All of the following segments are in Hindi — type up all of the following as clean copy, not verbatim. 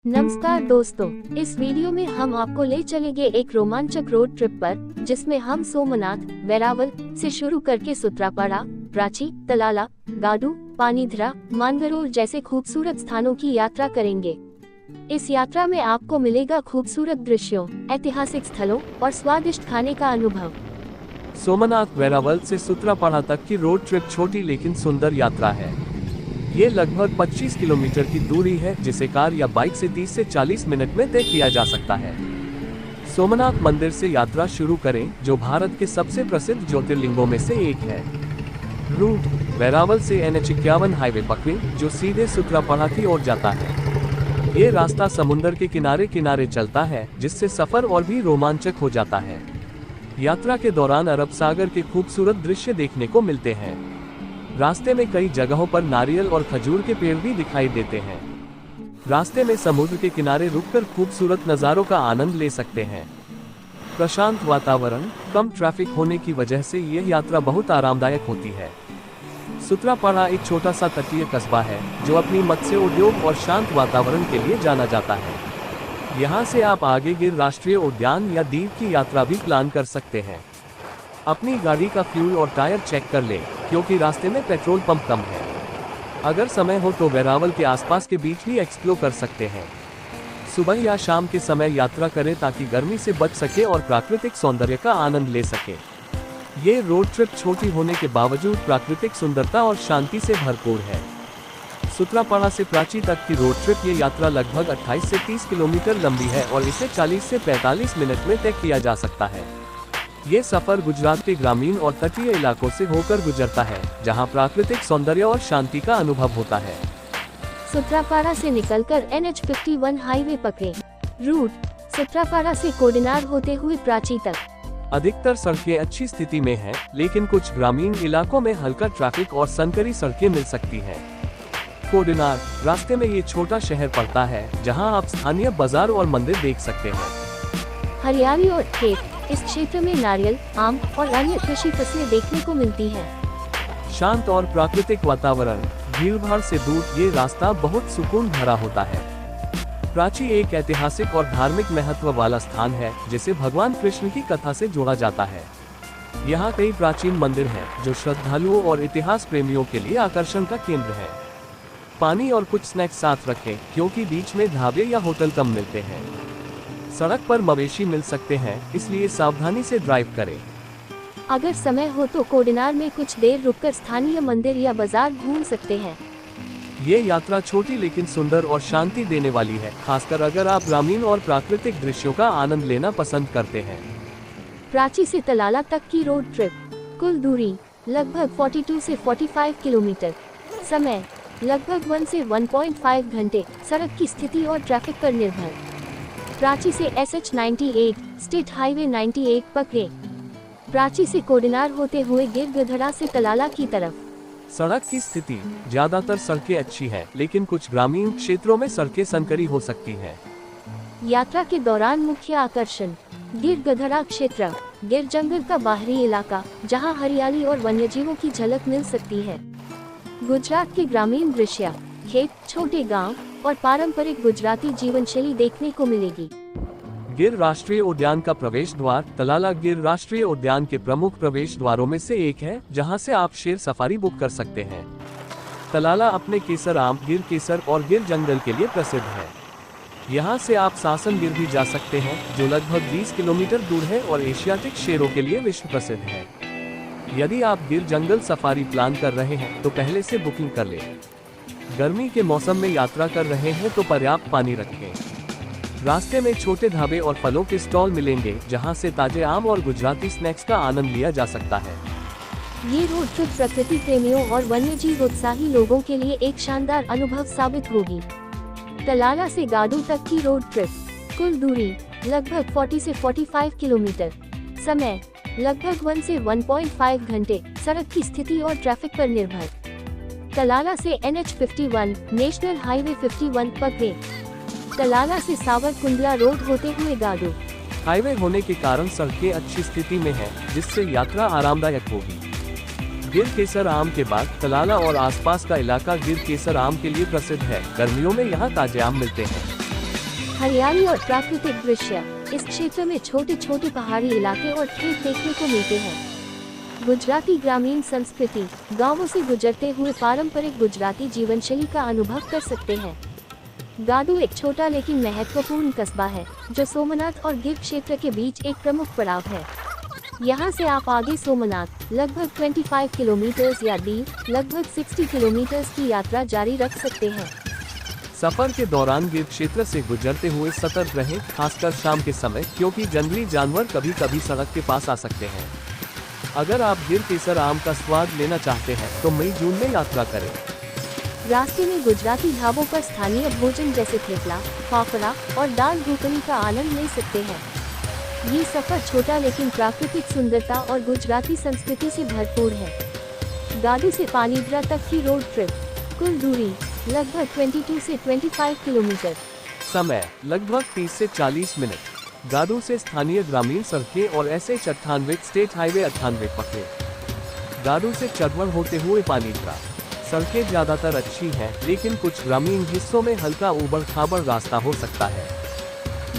नमस्कार दोस्तों, इस वीडियो में हम आपको ले चलेंगे एक रोमांचक रोड ट्रिप पर, जिसमें हम सोमनाथ, वेरावल से शुरू करके सूत्रापाड़ा, प्राची, तलाला, गाडू, पानीधरा, मानगरोर जैसे खूबसूरत स्थानों की यात्रा करेंगे। इस यात्रा में आपको मिलेगा खूबसूरत दृश्यों, ऐतिहासिक स्थलों और स्वादिष्ट खाने का अनुभव। सोमनाथ वेरावल से सूत्रापाड़ा तक की रोड ट्रिप छोटी लेकिन सुंदर यात्रा है। ये लगभग 25 किलोमीटर की दूरी है, जिसे कार या बाइक से 30 से 40 मिनट में तय किया जा सकता है। सोमनाथ मंदिर से यात्रा शुरू करें, जो भारत के सबसे प्रसिद्ध ज्योतिर्लिंगों में से एक है। रूट: वेरावल से NH51 हाईवे पकड़ें, जो सीधे सूत्रापाड़ा की ओर जाता है। ये रास्ता समुद्र के किनारे किनारे चलता है, जिससे सफर और भी रोमांचक हो जाता है। यात्रा के दौरान अरब सागर के खूबसूरत दृश्य देखने को मिलते हैं। रास्ते में कई जगहों पर नारियल और खजूर के पेड़ भी दिखाई देते हैं। रास्ते में समुद्र के किनारे रुककर खूबसूरत नज़ारों का आनंद ले सकते हैं। प्रशांत वातावरण, कम ट्रैफिक होने की वजह से यह यात्रा बहुत आरामदायक होती है। सूत्रापाड़ा एक छोटा सा तटीय कस्बा है, जो अपनी मत्स्य उद्योग और शांत वातावरण के लिए जाना जाता है। यहाँ से आप आगे गिर राष्ट्रीय उद्यान या दीव की यात्रा भी प्लान कर सकते हैं। अपनी गाड़ी का फ्यूल और टायर चेक कर लें, क्योंकि रास्ते में पेट्रोल पंप कम है। अगर समय हो तो वेरावल के आसपास के बीच भी एक्सप्लोर कर सकते हैं। सुबह या शाम के समय यात्रा करें ताकि गर्मी से बच सके और प्राकृतिक सौंदर्य का आनंद ले सके। ये रोड ट्रिप छोटी होने के बावजूद प्राकृतिक सुंदरता और शांति से भरपूर है। सूत्रापाड़ा से प्राची तक की रोड ट्रिप ये यात्रा लगभग 28 से 30 किलोमीटर लंबी है और इसे 40 से 45 मिनट में तय किया जा सकता है। ये सफर गुजरात के ग्रामीण और तटीय इलाकों से होकर गुजरता है, जहां प्राकृतिक सौंदर्य और शांति का अनुभव होता है। सूत्रापाड़ा से निकलकर NH51 हाईवे पकड़ें। रूट: सूत्रापाड़ा से कोडिनार होते हुए प्राची तक। अधिकतर सड़कें अच्छी स्थिति में हैं, लेकिन कुछ ग्रामीण इलाकों में हल्का ट्रैफिक और संकरी सड़कें मिल सकती हैं। कोडिनार रास्ते में ये छोटा शहर पड़ता है, जहां आप स्थानीय बाजार और मंदिर देख सकते हैं। हरियाली और खेत: इस क्षेत्र में नारियल, आम और अन्य कृषि फसलें देखने को मिलती हैं। शांत और प्राकृतिक वातावरण: भीड़भाड़ से दूर ये रास्ता बहुत सुकून भरा होता है। प्राची एक ऐतिहासिक और धार्मिक महत्व वाला स्थान है, जिसे भगवान कृष्ण की कथा से जोड़ा जाता है। यहाँ कई प्राचीन मंदिर हैं, जो श्रद्धालुओं और इतिहास प्रेमियों के लिए आकर्षण का केंद्र है। पानी और कुछ स्नैक्स साथ रखें, क्योंकि बीच में ढाबे या होटल कम मिलते हैं। सड़क पर मवेशी मिल सकते हैं, इसलिए सावधानी से ड्राइव करें। अगर समय हो तो कोडिनार में कुछ देर रुककर स्थानीय मंदिर या बाजार घूम सकते हैं। ये यात्रा छोटी लेकिन सुंदर और शांति देने वाली है, खासकर अगर आप ग्रामीण और प्राकृतिक दृश्यों का आनंद लेना पसंद करते हैं। प्राची से तलाला तक की रोड ट्रिप। कुल दूरी लगभग 42 से 45 किलोमीटर। समय लगभग 1 से 1.5 घंटे। सड़क की स्थिति और ट्रैफिक पर निर्भर। प्राची से SH98 स्टेट हाईवे 98 पकड़ें। प्राची से कोडिनार होते हुए गिरगधरा से तलाला की तरफ। सड़क की स्थिति: ज्यादातर सड़कें अच्छी हैं, लेकिन कुछ ग्रामीण क्षेत्रों में सड़कें संकरी हो सकती हैं। यात्रा के दौरान मुख्य आकर्षण: गिरगधरा क्षेत्र, गिर जंगल का बाहरी इलाका, जहां हरियाली और वन्यजीवों की झलक मिल सकती है। गुजरात के ग्रामीण दृश्य, खेत, छोटे गांव और पारंपरिक गुजराती जीवन शैली देखने को मिलेगी। गिर राष्ट्रीय उद्यान का प्रवेश द्वार: तलाला गिर राष्ट्रीय उद्यान के प्रमुख प्रवेश द्वारों में से एक है, जहां से आप शेर सफारी बुक कर सकते हैं। तलाला अपने केसर आम, गिर केसर और गिर जंगल के लिए प्रसिद्ध है। यहां से आप सासन गिर भी जा सकते हैं, जो लगभग 20 किलोमीटर दूर है और एशियाटिक शेरों के लिए विश्व प्रसिद्ध है। यदि आप गिर जंगल सफारी प्लान कर रहे हैं तो पहले से बुकिंग कर लें। गर्मी के मौसम में यात्रा कर रहे हैं तो पर्याप्त पानी रखें। रास्ते में छोटे ढाबे और फलों के स्टॉल मिलेंगे, जहां से ताजे आम और गुजराती स्नैक्स का आनंद लिया जा सकता है। ये रोड ट्रिप प्रकृति प्रेमियों और वन्यजीव उत्साही लोगों के लिए एक शानदार अनुभव साबित होगी। तलाला से गाडू तक की रोड ट्रिप। कुल दूरी लगभग 40 से 45 किलोमीटर। समय लगभग 1 से 1.5 घंटे। सड़क की स्थिति और ट्रैफिक पर निर्भर। तलाला से NH51 नेशनल हाईवे 51 पकड़ें। तलाला से सावरकुंडला रोड होते हुए गाडू। हाईवे होने के कारण सड़कें अच्छी स्थिति में हैं, जिससे यात्रा आरामदायक होगी। गिर केसर आम के बाद तलाला और आसपास का इलाका गिर केसर आम के लिए प्रसिद्ध है। गर्मियों में यहाँ ताजे आम मिलते हैं। हरियाली और प्राकृतिक दृश्य। इस क्षेत्र में छोटे छोटे पहाड़ी इलाके और खेत देखने को मिलते हैं। गुजराती ग्रामीण संस्कृति। गांवों से गुजरते हुए पारंपरिक गुजराती जीवन शैली का अनुभव कर सकते हैं। गादू एक छोटा लेकिन महत्वपूर्ण कस्बा है जो सोमनाथ और गिर क्षेत्र के बीच एक प्रमुख पड़ाव है। यहाँ से आप आगे सोमनाथ लगभग 25 किलोमीटर या दीव लगभग 60 किलोमीटर की यात्रा जारी रख सकते हैं। सफर के दौरान गिर क्षेत्र से गुजरते हुए सतर्क रहें, खासकर शाम के समय, क्योंकि जंगली जानवर कभी कभी सड़क के पास आ सकते हैं। अगर आप गिर केसर आम का स्वाद लेना चाहते हैं तो मई जून में यात्रा करें। रास्ते में गुजराती ढाबों पर स्थानीय भोजन जैसे थेपला, फाफड़ा और दाल ढोकली का आनंद ले सकते हैं। ये सफर छोटा लेकिन प्राकृतिक सुंदरता और गुजराती संस्कृति से भरपूर है। गादू से पानीद्रा तक की रोड ट्रिप। कुल दूरी लगभग 22 से 25 किलोमीटर। समय लगभग 30 से 40 मिनट। गादू से स्थानीय ग्रामीण सड़कें और SH 98 स्टेट हाईवे 98 पकड़े। गादू से चरवण होते हुए पानीद्रा। सड़कें ज्यादातर अच्छी हैं, लेकिन कुछ ग्रामीण हिस्सों में हल्का ऊबड़ खाबड़ रास्ता हो सकता है।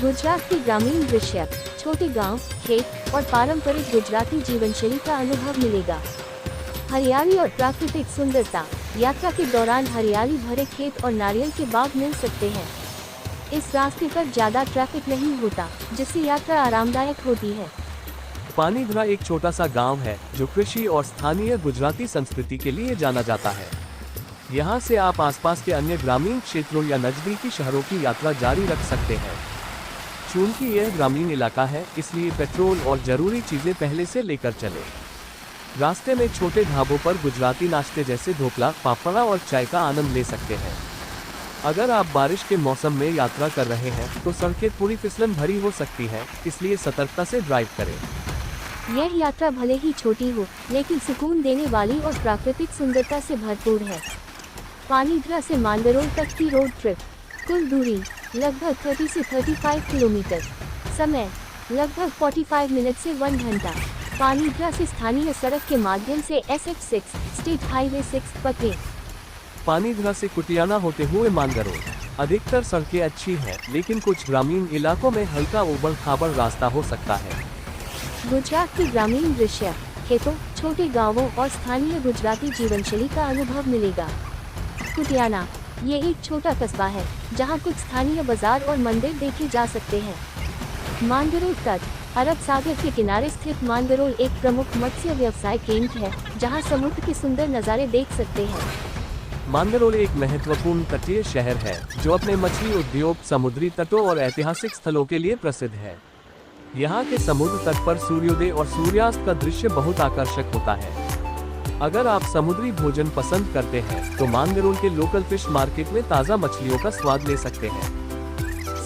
गुजरात के ग्रामीण दृश्य। छोटे गांव, खेत और पारंपरिक गुजराती जीवन शैली का अनुभव मिलेगा। हरियाली और प्राकृतिक सुंदरता। यात्रा के दौरान हरियाली भरे खेत और नारियल के बाग मिल सकते हैं। इस रास्ते पर ज्यादा ट्रैफिक नहीं होता, जिससे यात्रा आरामदायक होती है। पानीद्रा एक छोटा सा गांव है जो कृषि और स्थानीय गुजराती संस्कृति के लिए जाना जाता है। यहां से आप आसपास के अन्य ग्रामीण क्षेत्रों या नजदीकी शहरों की यात्रा जारी रख सकते हैं। चूंकि यह ग्रामीण इलाका है, इसलिए पेट्रोल और जरूरी चीजें पहले से लेकर चलें। रास्ते में छोटे ढाबों पर गुजराती नाश्ते जैसे ढोकला, फाफड़ा और चाय का आनंद ले सकते हैं। अगर आप बारिश के मौसम में यात्रा कर रहे हैं तो सड़कें थोड़ी फिसलन भरी हो सकती हैं, इसलिए सतर्कता से ड्राइव करें। यह यात्रा भले ही छोटी हो, लेकिन सुकून देने वाली और प्राकृतिक सुंदरता से भरपूर है। पानीद्रा से मांगरोल तक की रोड ट्रिप। कुल दूरी लगभग 30 से 35 किलोमीटर। समय लगभग 45 मिनट से 1 घंटा। पानीद्रा से स्थानीय सड़क के माध्यम से SH 6 स्टेट हाईवे 6 पकड़े। पानीद्रा से कुटियाना होते हुए मांगरोल। अधिकतर सड़कें अच्छी हैं, लेकिन कुछ ग्रामीण इलाकों में हल्का ऊबड़ खाबड़ रास्ता हो सकता है। गुजरात के ग्रामीण दृश्य। खेतों, छोटे गांवों और स्थानीय गुजराती जीवन शैली का अनुभव मिलेगा। कुटियाना ये एक छोटा कस्बा है जहां कुछ स्थानीय बाजार और मंदिर देखे जा सकते हैं। मांगरोल तट। अरब सागर के किनारे स्थित मांगरोल एक प्रमुख मत्स्य व्यवसाय केंद्र है जहां समुद्र के सुंदर नज़ारे देख सकते हैं। मांगरोल एक महत्वपूर्ण तटीय शहर है जो अपने मछली उद्योग, समुद्री तटों और ऐतिहासिक स्थलों के लिए प्रसिद्ध है। यहाँ के समुद्र तट पर सूर्योदय और सूर्यास्त का दृश्य बहुत आकर्षक होता है। अगर आप समुद्री भोजन पसंद करते हैं तो मांगरोल के लोकल फिश मार्केट में ताज़ा मछलियों का स्वाद ले सकते हैं।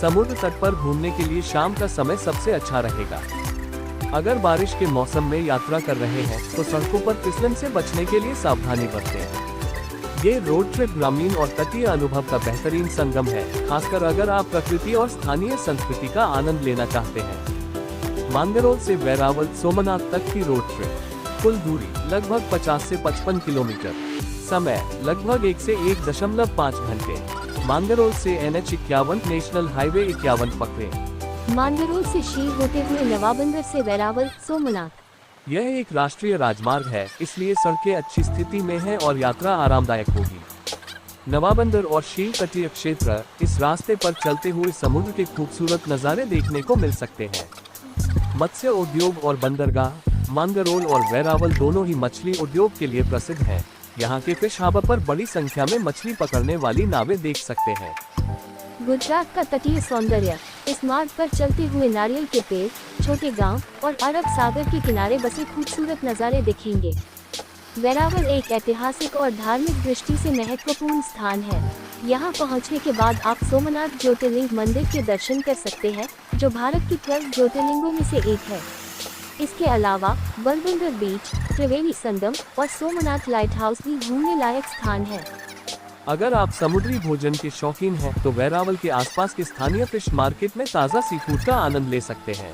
समुद्र तट पर घूमने के लिए शाम का समय सबसे अच्छा रहेगा। अगर बारिश के मौसम में यात्रा कर रहे हैं तो सड़कों पर फिसलन से बचने के लिए सावधानी बरतें। ये रोड ट्रिप ग्रामीण और तटीय अनुभव का बेहतरीन संगम है, खासकर अगर आप प्रकृति और स्थानीय संस्कृति का आनंद लेना चाहते हैं। मांगरोल से वेरावल सोमनाथ तक की रोड ट्रिप। कुल दूरी लगभग 50 से 55 किलोमीटर। समय लगभग 1 से 1.5 घंटे। मांगरोल से NH 51 नेशनल हाईवे 51 पकड़े। मांगरोल से शीर होते हुए नवाबंदर से वेरावल सोमनाथ। यह एक राष्ट्रीय राजमार्ग है, इसलिए सड़कें अच्छी स्थिति में हैं और यात्रा आरामदायक होगी। नवाबंदर और शीर तटीय क्षेत्र। इस रास्ते पर चलते हुए समुद्र के खूबसूरत नज़ारे देखने को मिल सकते हैं। मत्स्य उद्योग और बंदरगाह। मांगरोल और वेरावल दोनों ही मछली उद्योग के लिए प्रसिद्ध हैं। यहाँ के फिश हार्बर पर बड़ी संख्या में मछली पकड़ने वाली नावें देख सकते हैं। गुजरात का तटीय सौंदर्य। इस मार्ग पर चलते हुए नारियल के पेड़, छोटे गांव और अरब सागर के किनारे बसे खूबसूरत नज़ारे दिखेंगे। वेरावल एक ऐतिहासिक और धार्मिक दृष्टि से महत्वपूर्ण स्थान है। यहाँ पहुँचने के बाद आप सोमनाथ ज्योतिर्लिंग मंदिर के दर्शन कर सकते हैं, जो भारत की 12 ज्योतिर्लिंगों में से एक है। इसके अलावा बलबंदर बीच, त्रिवेणी संगम और सोमनाथ लाइट हाउस भी घूमने लायक स्थान है। अगर आप समुद्री भोजन के शौकीन हैं तो वेरावल के आसपास के स्थानीय फिश मार्केट में ताज़ा सी फूड का आनंद ले सकते हैं।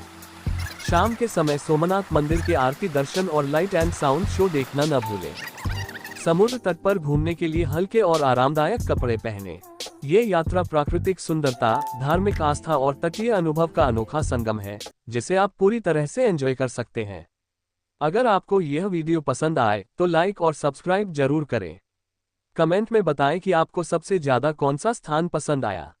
शाम के समय सोमनाथ मंदिर के आरती दर्शन और लाइट एंड साउंड शो देखना न भूलें। समुद्र तट पर घूमने के लिए हल्के और आरामदायक कपड़े पहनें। ये यात्रा प्राकृतिक सुंदरता, धार्मिक आस्था और तटीय अनुभव का अनोखा संगम है, जिसे आप पूरी तरह से एंजॉय कर सकते हैं। अगर आपको यह वीडियो पसंद आए तो लाइक और सब्सक्राइब जरूर करें। कमेंट में बताएं कि आपको सबसे ज्यादा कौन सा स्थान पसंद आया।